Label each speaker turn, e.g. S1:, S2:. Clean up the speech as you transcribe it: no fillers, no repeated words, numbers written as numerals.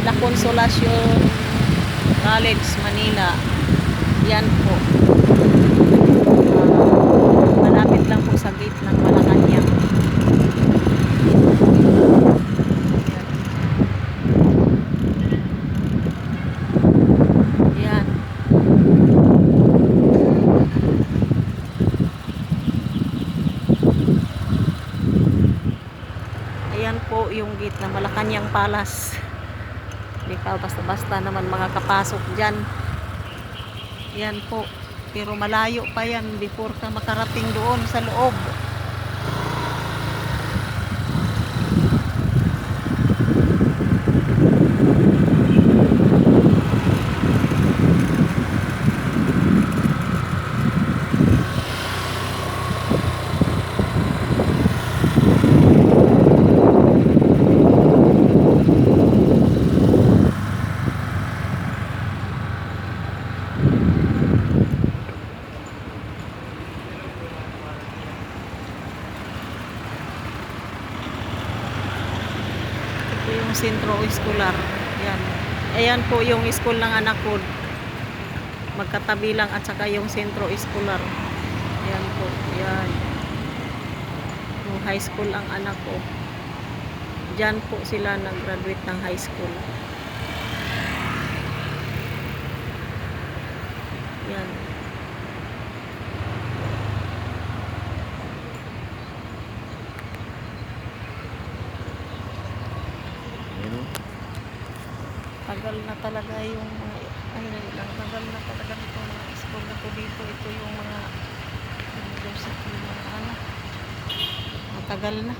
S1: La Consolacion College, Manila. Yan po. Malapit lang po sa gate ng Malacanang. Yan. Ayan po yung gate ng Malacanang Palace. Hindi ka basta-basta naman mga kapasok dyan. Yan po. Pero malayo pa yan before ka makarating doon sa loob. Ito yung sentro escolar. Yan. Ayan po yung school ng anak ko. Magkatabi lang at saka yung sentro escolar. Yan po. Yan. Yung high school ang anak ko. Diyan po sila nag-graduate ng high school. Yan. Tagal na talaga yung tagal na talaga itong school na to dito. Ito yung mga university na ano. Matagal na.